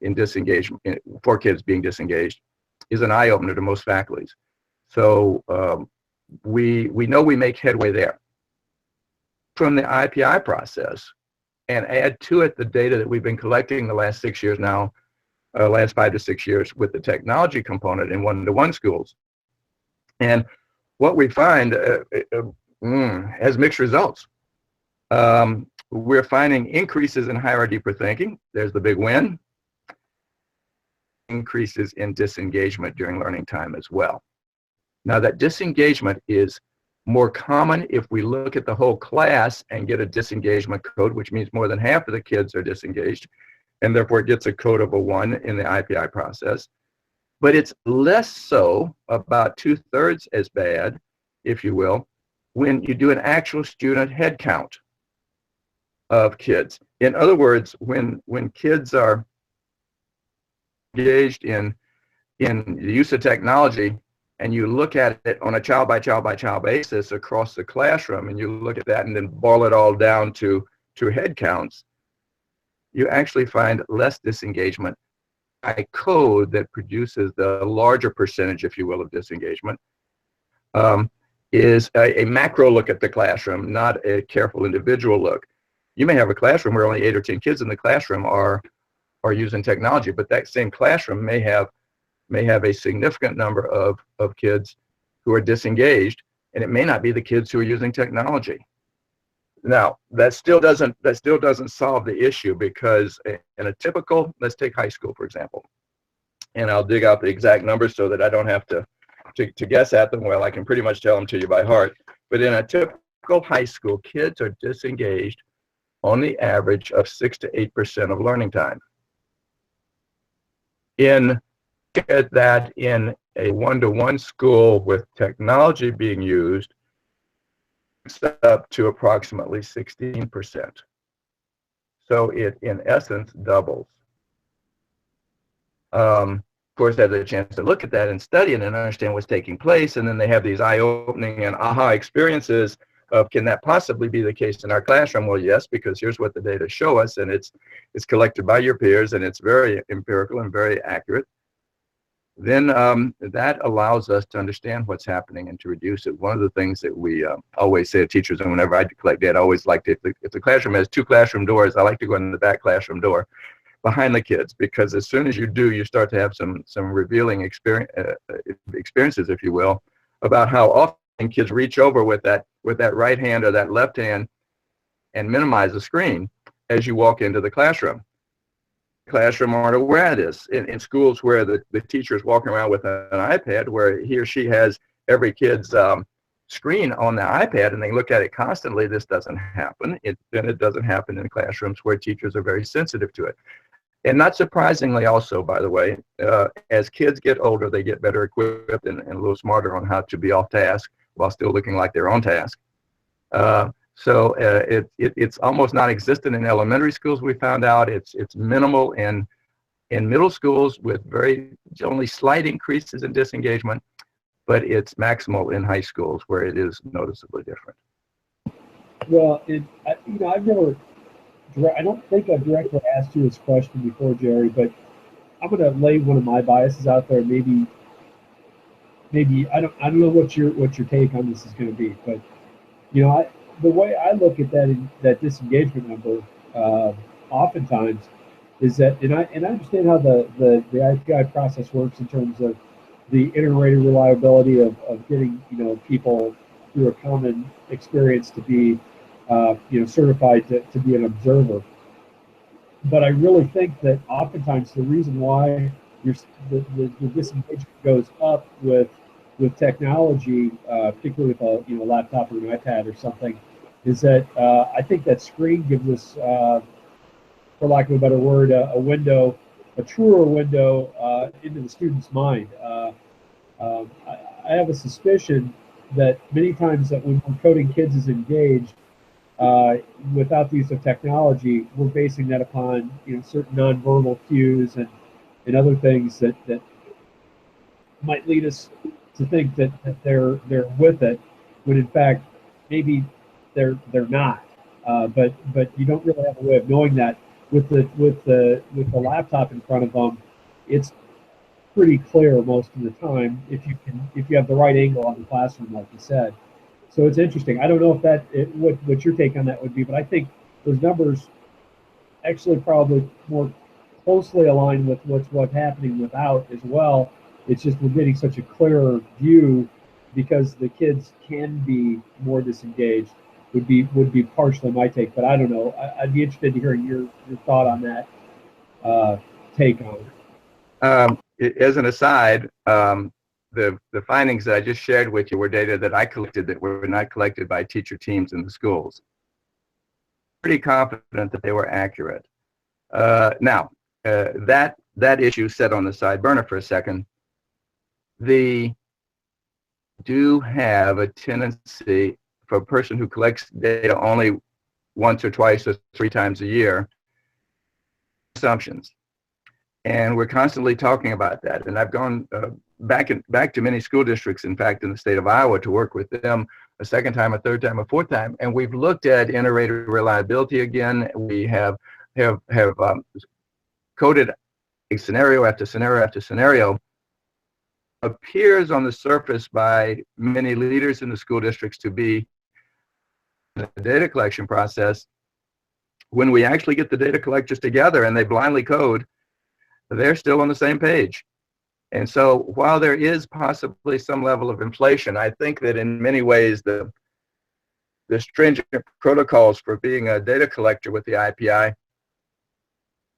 in disengagement for kids being disengaged is an eye-opener to most faculties. So we know we make headway there. From the IPI process, and add to it the data that we've been collecting the last 6 years now, last 5 to 6 years with the technology component in one-to-one schools. And what we find has mixed results. We're finding increases in higher deeper thinking. There's the big win. Increases in disengagement during learning time as well. Now that disengagement is more common if we look at the whole class and get a disengagement code, which means more than half of the kids are disengaged, and therefore it gets a code of a 1 in the IPI process. But it's less so, about 2/3 as bad, if you will, when you do an actual student head count of kids. In other words, when kids are engaged in the use of technology, and you look at it on a child by child by child basis across the classroom, and you look at that and then boil it all down to head counts, you actually find less disengagement. A code that produces the larger percentage, if you will, of disengagement is a macro look at the classroom, not a careful individual look. You may have a classroom where only 8 or 10 kids in the classroom are using technology, but that same classroom may have a significant number of kids who are disengaged, and it may not be the kids who are using technology. Now, that still doesn't solve the issue, because in a typical, let's take high school, for example, and I'll dig out the exact numbers so that I don't have to guess at them. Well, I can pretty much tell them to you by heart. But in a typical high school, kids are disengaged on the average of 6 to 8% of learning time. At that in a one-to-one school with technology being used, it's up to approximately 16%. So it, in essence, doubles. Of course, they have a chance to look at that and study it and understand what's taking place, and then they have these eye-opening and aha experiences of, can that possibly be the case in our classroom? Well, yes, because here's what the data show us, and it's collected by your peers, and it's very empirical and very accurate. Then that allows us to understand what's happening and to reduce it. One of the things that we always say to teachers, and whenever I collect data, I always like to, if the classroom has 2 classroom doors, I like to go in the back classroom door behind the kids, because as soon as you do, you start to have some revealing experiences, if you will, about how often kids reach over with that right hand or that left hand and minimize the screen as you walk into the classroom. Classroom aren't aware of this. In schools where the teacher is walking around with an iPad, where he or she has every kid's screen on the iPad and they look at it constantly, this doesn't happen. Then it doesn't happen in classrooms where teachers are very sensitive to it. And not surprisingly also, by the way, as kids get older, they get better equipped and a little smarter on how to be off task while still looking like they're on task. So it's almost non-existent in elementary schools, we found out. It's minimal in middle schools with only slight increases in disengagement, but it's maximal in high schools where it is noticeably different. Well, I don't think I've directly asked you this question before, Jerry, but I'm going to lay one of my biases out there. Maybe I don't know what your take on this is going to be, but the way I look at that disengagement number, oftentimes, is that, and I understand how the IPI process works in terms of the iterated reliability of getting people through a common experience to be certified to be an observer. But I really think that oftentimes the reason why the disengagement goes up with technology, particularly with a laptop or an iPad or something, is that I think that screen gives us, for lack of a better word, a truer window into the student's mind. I have a suspicion that many times that when we're coding kids as engaged, without the use of technology, we're basing that upon certain nonverbal cues and other things that might lead us to think that they're with it, when in fact maybe they're not. but you don't really have a way of knowing that with the laptop in front of them. It's pretty clear most of the time if you have the right angle on the classroom, like you said. So it's interesting. I don't know if what your take on that would be, but I think those numbers actually probably more closely aligned with what's happening without as well. It's just we're getting such a clearer view because the kids can be more disengaged. Would be partially my take, but I don't know. I'd be interested to hear your thought on that take on it. As an aside, the findings that I just shared with you were data that I collected that were not collected by teacher teams in the schools. Pretty confident that they were accurate. Now, that issue set on the side burner for a second. They do have a tendency for a person who collects data only once or twice or 3 times a year, assumptions. And we're constantly talking about that. And I've gone back to many school districts, in fact, in the state of Iowa, to work with them a second time, a third time, a fourth time. And we've looked at inter-rater reliability again. We have coded a scenario after scenario after scenario. Appears on the surface by many leaders in the school districts to be the data collection process. When we actually get the data collectors together and they blindly code, they're still on the same page. And so while there is possibly some level of inflation, I think that in many ways the stringent protocols for being a data collector with the IPI,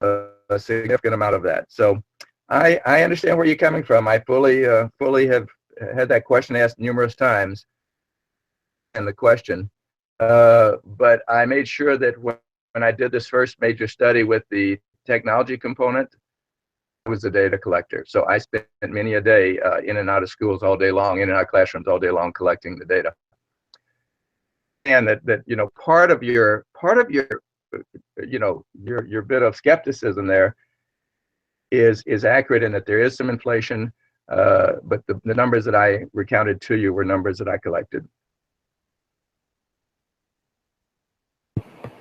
a significant amount of that. So I understand where you're coming from. I fully have had that question asked numerous times, and the question, but I made sure that when I did this first major study with the technology component, I was a data collector. So I spent many a day in and out of schools all day long, in and out of classrooms all day long, collecting the data. And that you know, part of your you know, your bit of skepticism there is accurate in that there is some inflation, but the numbers that I recounted to you were numbers that I collected.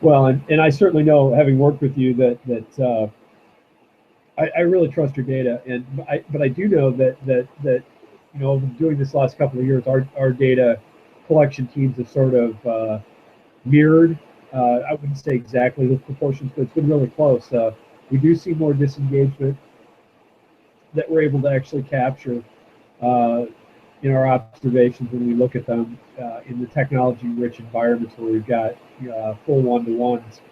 Well, and I certainly know, having worked with you, that I really trust your data, but I do know that you know, doing this last couple of years, our data collection teams have sort of mirrored. I wouldn't say exactly the proportions, but it's been really close. We do see more disengagement that we're able to actually capture in our observations when we look at them in the technology-rich environments where we've got full one-to-ones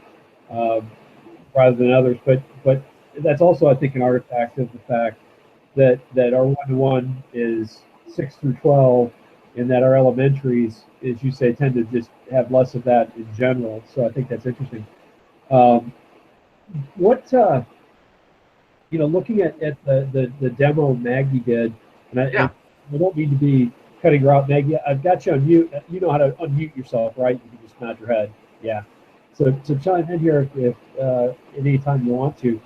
rather than others. But that's also, I think, an artifact of the fact that our one-to-one is 6 through 12, and that our elementaries, as you say, tend to just have less of that in general. So I think that's interesting. You know, looking at the demo Maggie did, and I don't mean to be cutting her out, Maggie. I've got you on mute. You know how to unmute yourself, right? You can just nod your head. Yeah. So chime in here if any time you want to.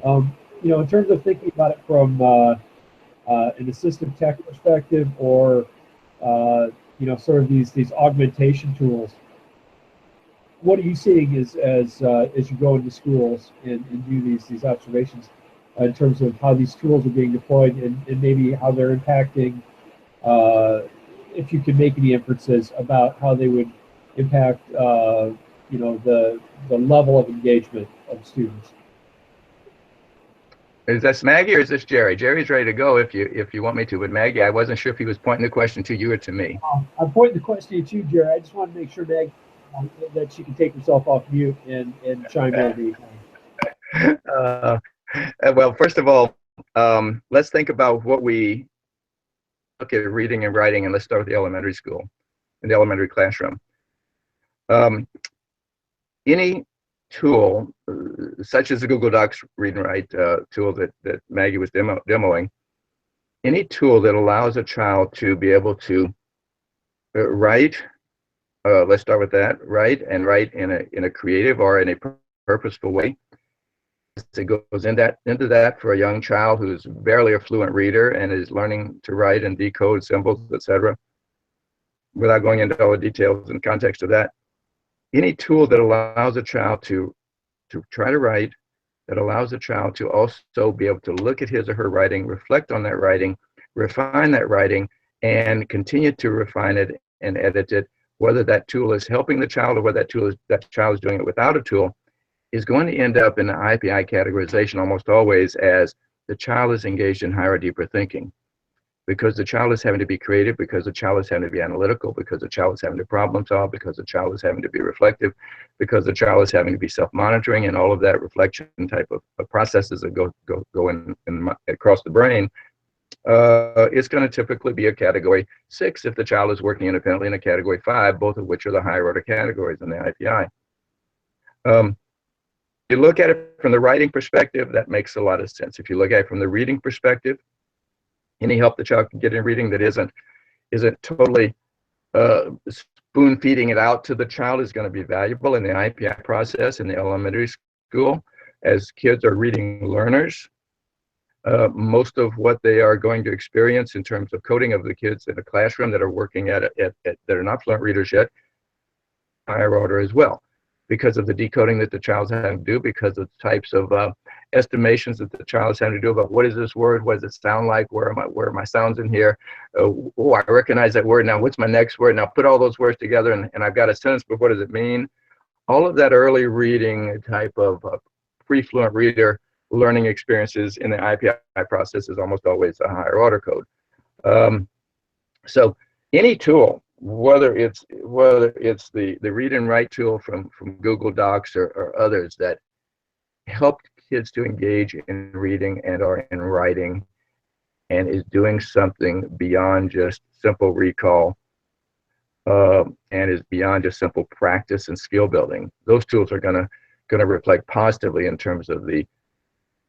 You know, in terms of thinking about it from an assistive tech perspective, or you know, sort of these augmentation tools. What are you seeing as you go into schools and do these observations in terms of how these tools are being deployed and maybe how they're impacting, if you can make any inferences about how they would impact, you know, the level of engagement of students? Is this Maggie or is this Jerry? Jerry's ready to go if you want me to, but Maggie, I wasn't sure if he was pointing the question to you or to me. I'm pointing the question at you, Jerry. I just want to make sure, Maggie, that she can take herself off mute and chime in. Well, first of all, let's think about what we look at reading and writing, and let's start with the elementary school, in the elementary classroom. Any tool, such as the Google Docs Read and Write tool that Maggie was demoing, any tool that allows a child to be able to write, let's start with that, write in a creative or in a purposeful way. It goes into that for a young child who's barely a fluent reader and is learning to write and decode symbols, etc., without going into all the details and context of that. any tool that allows a child to try to write, that allows a child to also be able to look at his or her writing, reflect on that writing, refine that writing, and continue to refine it and edit it, whether that tool is helping the child or whether that child is doing it without a tool, is going to end up in the IPI categorization almost always as the child is engaged in higher or deeper thinking, because the child is having to be creative, because the child is having to be analytical, because the child is having to problem solve, because the child is having to be reflective, because the child is having to be self-monitoring, and all of that reflection type of processes that go in across the brain. It's going to typically be a category 6 if the child is working independently, in a category 5, both of which are the higher order categories in the IPI. You look at it from the writing perspective, that makes a lot of sense. If you look at it from the reading perspective, any help the child can get in reading that isn't totally spoon feeding it out to the child is going to be valuable in the IPI process in the elementary school. As kids are reading learners, most of what they are going to experience in terms of coding of the kids in a classroom that are working that are not fluent readers yet, higher order as well, because of the decoding that the child's having to do, because of the types of estimations that the child is having to do about what is this word, what does it sound like, where are my sounds in here, oh, I recognize that word, now what's my next word, now put all those words together and I've got a sentence, but what does it mean? All of that early reading type of pre-fluent reader learning experiences in the IPI process is almost always a higher order code. So any tool, whether it's the read and write tool from Google Docs or others that help kids to engage in reading and or in writing and is doing something beyond just simple recall and is beyond just simple practice and skill building, those tools are going to reflect positively in terms of the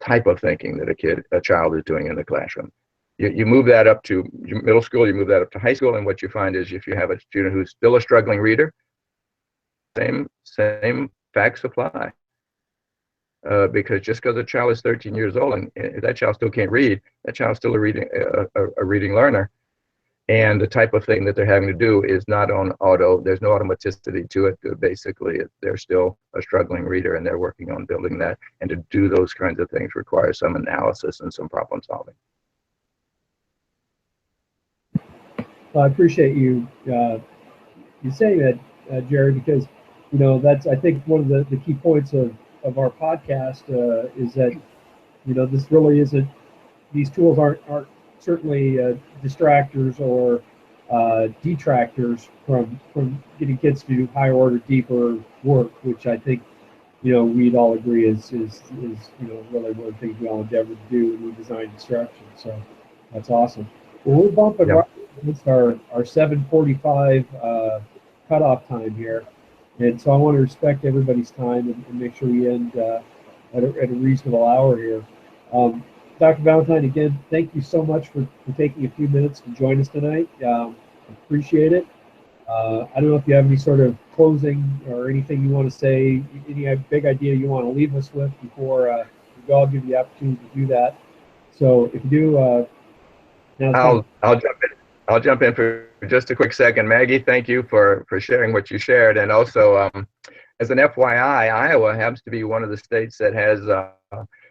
type of thinking that a child is doing in the classroom. You move that up to middle school, you move that up to high school, and what you find is if you have a student who's still a struggling reader, same facts apply. Because just because a child is 13 years old and that child still can't read, that child's still a reading learner. And the type of thing that they're having to do is not on auto. There's no automaticity to it. Basically, they're still a struggling reader, and they're working on building that. And to do those kinds of things requires some analysis and some problem solving. Well, I appreciate you saying that, Jerry, because that's, I think, one of the key points of our podcast is that this really isn't, these tools aren't certainly distractors or detractors from getting kids to do higher order, deeper work, which I think we'd all agree is really one of the things we all endeavor to do when we design instruction. So that's awesome. Well, we're bumping right against our 7:45 cutoff time here, and so I want to respect everybody's time and make sure we end at a reasonable hour here. Dr. Valentine, again, thank you so much for taking a few minutes to join us tonight. Appreciate it. I don't know if you have any sort of closing or anything you want to say, any big idea you want to leave us with before we go. I'll give you the opportunity to do that. So if you do, I'll jump in for just a quick second. Maggie, thank you for sharing what you shared. And also, as an FYI, Iowa happens to be one of the states that has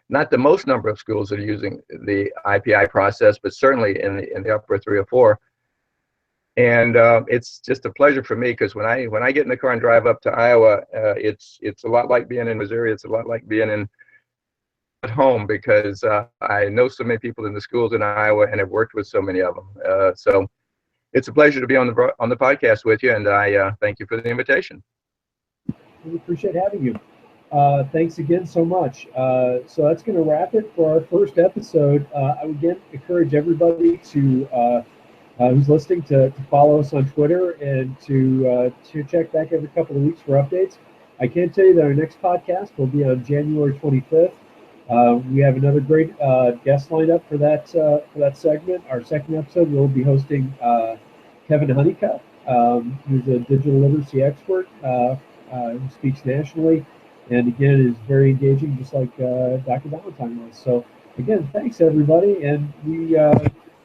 not the most number of schools that are using the IPI process, but certainly in the upper 3 or 4. And it's just a pleasure for me, because when I get in the car and drive up to Iowa, it's a lot like being in Missouri. It's a lot like being at home, because I know so many people in the schools in Iowa and have worked with so many of them. So it's a pleasure to be on the podcast with you, and I thank you for the invitation. We appreciate having you. Thanks again so much. So that's going to wrap it for our first episode. I would again encourage everybody to who's listening to follow us on Twitter and to check back every couple of weeks for updates. I can tell you that our next podcast will be on January 25th. We have another great guest lined up for that segment. Our second episode, we'll be hosting Kevin Honeycutt, who's a digital literacy expert who speaks nationally, and again is very engaging, just like Dr. Valentine was. So again, thanks everybody, and we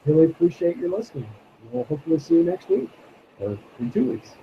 really appreciate your listening. We'll hopefully see you next week or in 2 weeks.